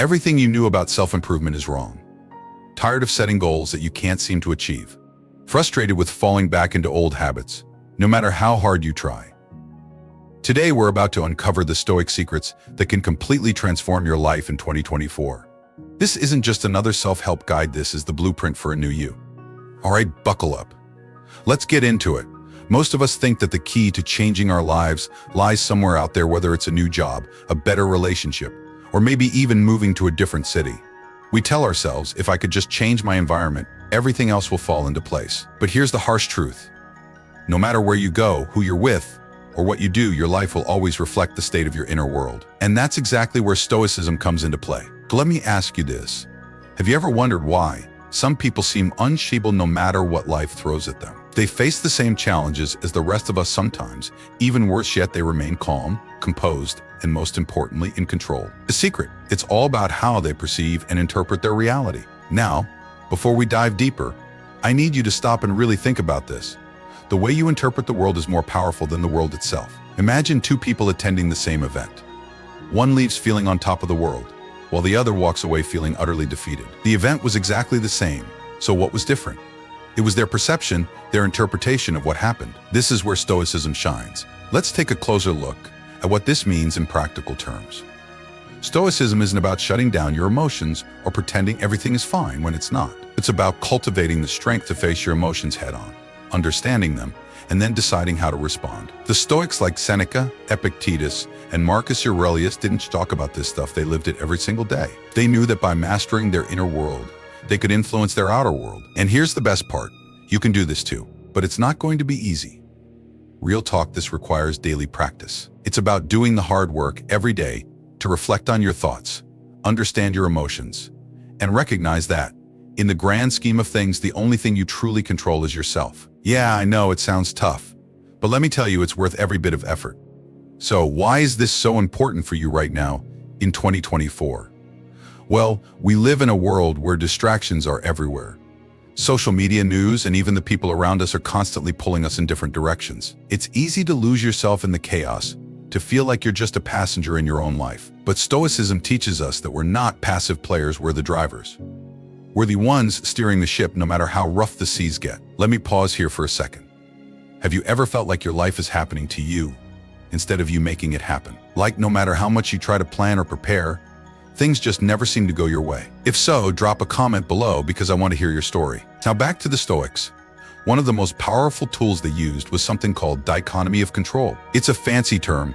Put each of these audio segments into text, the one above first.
Everything you knew about self-improvement is wrong. Tired of setting goals that you can't seem to achieve. Frustrated with falling back into old habits, no matter how hard you try. Today, we're about to uncover the Stoic secrets that can completely transform your life in 2024. This isn't just another self-help guide, this is the blueprint for a new you. All right, buckle up. Let's get into it. Most of us think that the key to changing our lives lies somewhere out there, whether it's a new job, a better relationship, or maybe even moving to a different city. We tell ourselves, if I could just change my environment, everything else will fall into place. But here's the harsh truth. No matter where you go, who you're with, or what you do, your life will always reflect the state of your inner world. And that's exactly where Stoicism comes into play. Let me ask you this. Have you ever wondered why some people seem unshakable no matter what life throws at them? They face the same challenges as the rest of us sometimes. Even worse yet, they remain calm, composed, and most importantly, in control. The secret, it's all about how they perceive and interpret their reality. Now, before we dive deeper, I need you to stop and really think about this. The way you interpret the world is more powerful than the world itself. Imagine two people attending the same event. One leaves feeling on top of the world, while the other walks away feeling utterly defeated. The event was exactly the same, so what was different? It was their perception, their interpretation of what happened. This is where Stoicism shines. Let's take a closer look at what this means in practical terms. Stoicism isn't about shutting down your emotions or pretending everything is fine when it's not. It's about cultivating the strength to face your emotions head-on, understanding them, and then deciding how to respond. The Stoics like Seneca, Epictetus, and Marcus Aurelius didn't talk about this stuff, they lived it every single day. They knew that by mastering their inner world, they could influence their outer world. And here's the best part, you can do this too, but it's not going to be easy. Real talk, this requires daily practice. It's about doing the hard work every day to reflect on your thoughts, understand your emotions, and recognize that, in the grand scheme of things, the only thing you truly control is yourself. Yeah, I know it sounds tough, but let me tell you, it's worth every bit of effort. So why is this so important for you right now in 2024? Well, we live in a world where distractions are everywhere. Social media, news, and even the people around us are constantly pulling us in different directions. It's easy to lose yourself in the chaos, to feel like you're just a passenger in your own life. But Stoicism teaches us that we're not passive players, we're the drivers. We're the ones steering the ship no matter how rough the seas get. Let me pause here for a second. Have you ever felt like your life is happening to you instead of you making it happen? Like no matter how much you try to plan or prepare, things just never seem to go your way. If so, drop a comment below because I want to hear your story. Now back to the Stoics. One of the most powerful tools they used was something called dichotomy of control. It's a fancy term,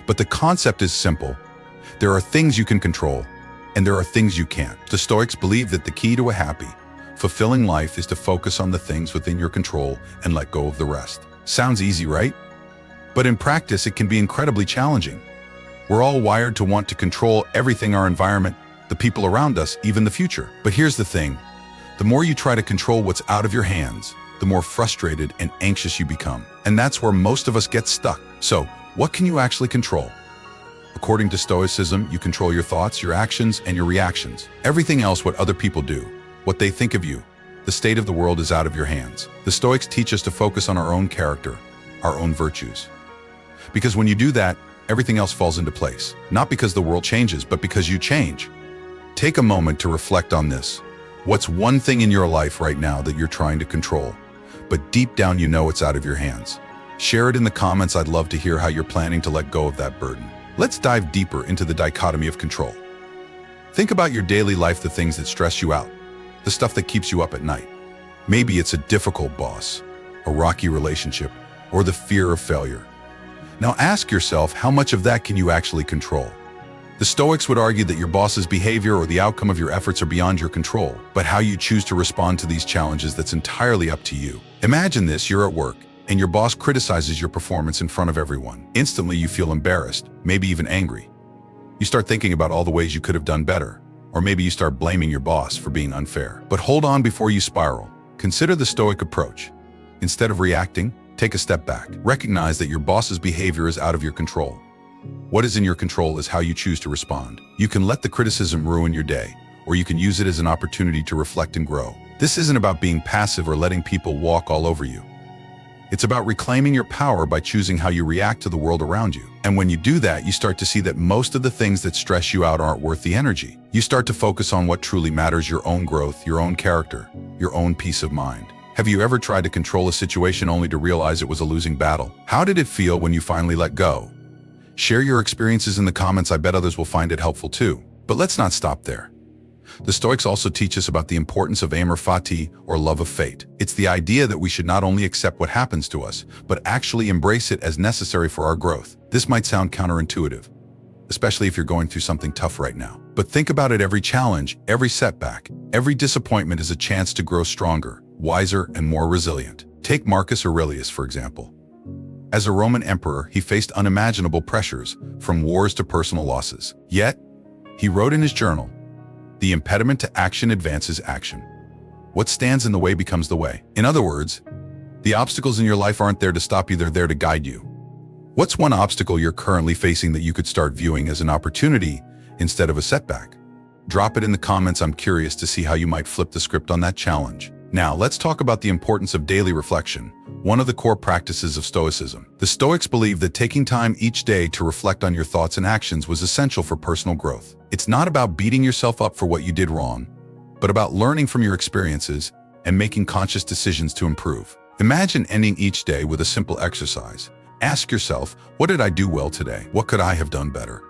but the concept is simple. There are things you can control, and there are things you can't. The Stoics believe that the key to a happy, fulfilling life is to focus on the things within your control and let go of the rest. Sounds easy, right? But in practice, it can be incredibly challenging. We're all wired to want to control everything, our environment, the people around us, even the future. But here's the thing. The more you try to control what's out of your hands, the more frustrated and anxious you become. And that's where most of us get stuck. So, what can you actually control? According to Stoicism, you control your thoughts, your actions, and your reactions. Everything else, what other people do, what they think of you, the state of the world is out of your hands. The Stoics teach us to focus on our own character, our own virtues. Because when you do that, everything else falls into place. Not because the world changes, but because you change. Take a moment to reflect on this. What's one thing in your life right now that you're trying to control, but deep down you know it's out of your hands? Share it in the comments. I'd love to hear how you're planning to let go of that burden. Let's dive deeper into the dichotomy of control. Think about your daily life, the things that stress you out, the stuff that keeps you up at night. Maybe it's a difficult boss, a rocky relationship, or the fear of failure. Now ask yourself, how much of that can you actually control? The Stoics would argue that your boss's behavior or the outcome of your efforts are beyond your control, but how you choose to respond to these challenges, that's entirely up to you. Imagine this, you're at work, and your boss criticizes your performance in front of everyone. Instantly, you feel embarrassed, maybe even angry. You start thinking about all the ways you could have done better, or maybe you start blaming your boss for being unfair. But hold on before you spiral. Consider the Stoic approach. Instead of reacting, take a step back. Recognize that your boss's behavior is out of your control. What is in your control is how you choose to respond. You can let the criticism ruin your day, or you can use it as an opportunity to reflect and grow. This isn't about being passive or letting people walk all over you. It's about reclaiming your power by choosing how you react to the world around you. And when you do that, you start to see that most of the things that stress you out aren't worth the energy. You start to focus on what truly matters: your own growth, your own character, your own peace of mind. Have you ever tried to control a situation only to realize it was a losing battle? How did it feel when you finally let go? Share your experiences in the comments. I bet others will find it helpful too. But let's not stop there. The Stoics also teach us about the importance of amor fati, or love of fate. It's the idea that we should not only accept what happens to us, but actually embrace it as necessary for our growth. This might sound counterintuitive, especially if you're going through something tough right now. But think about it: every challenge, every setback, every disappointment is a chance to grow stronger, wiser, and more resilient. Take Marcus Aurelius, for example. As a Roman emperor, he faced unimaginable pressures, from wars to personal losses. Yet, he wrote in his journal, "The impediment to action advances action. What stands in the way becomes the way." In other words, the obstacles in your life aren't there to stop you, they're there to guide you. What's one obstacle you're currently facing that you could start viewing as an opportunity instead of a setback? Drop it in the comments. I'm curious to see how you might flip the script on that challenge. Now, let's talk about the importance of daily reflection, one of the core practices of Stoicism. The Stoics believed that taking time each day to reflect on your thoughts and actions was essential for personal growth. It's not about beating yourself up for what you did wrong, but about learning from your experiences and making conscious decisions to improve. Imagine ending each day with a simple exercise. Ask yourself, what did I do well today? What could I have done better?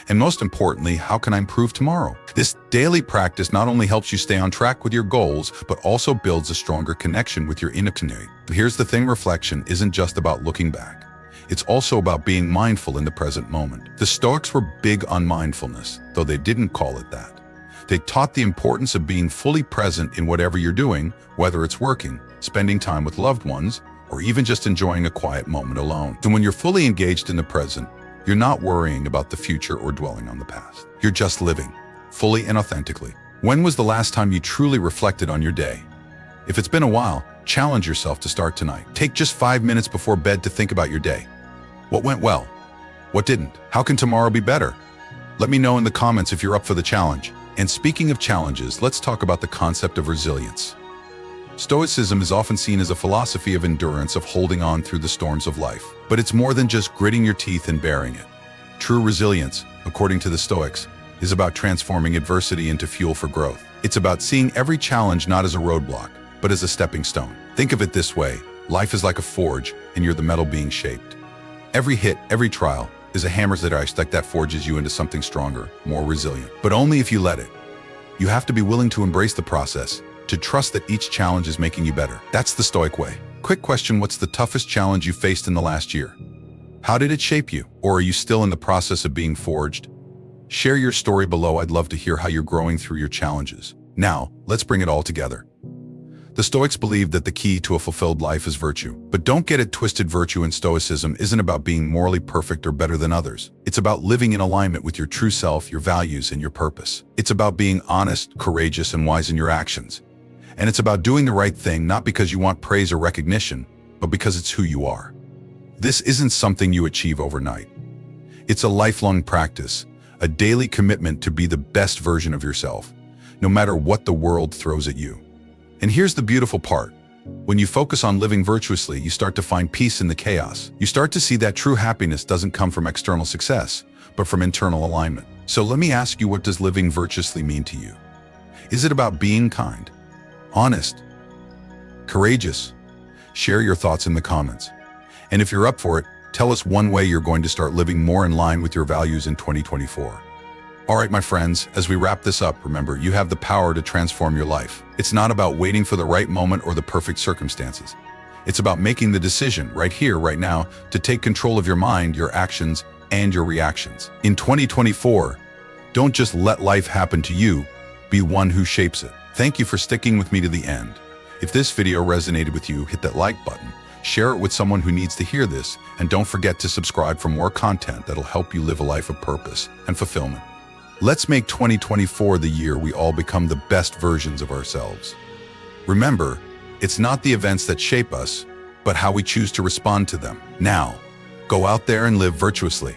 And most importantly, how can I improve tomorrow? This daily practice not only helps you stay on track with your goals, but also builds a stronger connection with your inner community. Here's the thing: reflection isn't just about looking back. It's also about being mindful in the present moment. The Stoics were big on mindfulness, though they didn't call it that. They taught the importance of being fully present in whatever you're doing, whether it's working, spending time with loved ones, or even just enjoying a quiet moment alone. And when you're fully engaged in the present, you're not worrying about the future or dwelling on the past. You're just living, fully and authentically. When was the last time you truly reflected on your day? If it's been a while, challenge yourself to start tonight. Take just 5 minutes before bed to think about your day. What went well? What didn't? How can tomorrow be better? Let me know in the comments if you're up for the challenge. And speaking of challenges, let's talk about the concept of resilience. Stoicism is often seen as a philosophy of endurance, of holding on through the storms of life. But it's more than just gritting your teeth and bearing it. True resilience, according to the Stoics, is about transforming adversity into fuel for growth. It's about seeing every challenge not as a roadblock, but as a stepping stone. Think of it this way: life is like a forge, and you're the metal being shaped. Every hit, every trial, is a hammer's edge that forges you into something stronger, more resilient. But only if you let it. You have to be willing to embrace the process, to trust that each challenge is making you better. That's the Stoic way. Quick question: what's the toughest challenge you faced in the last year? How did it shape you? Or are you still in the process of being forged? Share your story below. I'd love to hear how you're growing through your challenges. Now, let's bring it all together. The Stoics believed that the key to a fulfilled life is virtue. But don't get it twisted: virtue in Stoicism isn't about being morally perfect or better than others. It's about living in alignment with your true self, your values, and your purpose. It's about being honest, courageous, and wise in your actions. And it's about doing the right thing, not because you want praise or recognition, but because it's who you are. This isn't something you achieve overnight. It's a lifelong practice, a daily commitment to be the best version of yourself, no matter what the world throws at you. And here's the beautiful part. When you focus on living virtuously, you start to find peace in the chaos. You start to see that true happiness doesn't come from external success, but from internal alignment. So let me ask you, what does living virtuously mean to you? Is it about being kind, honest, courageous? Share your thoughts in the comments. And if you're up for it, tell us one way you're going to start living more in line with your values in 2024. All right, my friends, as we wrap this up, remember, you have the power to transform your life. It's not about waiting for the right moment or the perfect circumstances. It's about making the decision right here, right now, to take control of your mind, your actions, and your reactions. In 2024, don't just let life happen to you, be one who shapes it. Thank you for sticking with me to the end. If this video resonated with you, hit that like button, share it with someone who needs to hear this, and don't forget to subscribe for more content that'll help you live a life of purpose and fulfillment. Let's make 2024 the year we all become the best versions of ourselves. Remember, it's not the events that shape us, but how we choose to respond to them. Now, go out there and live virtuously.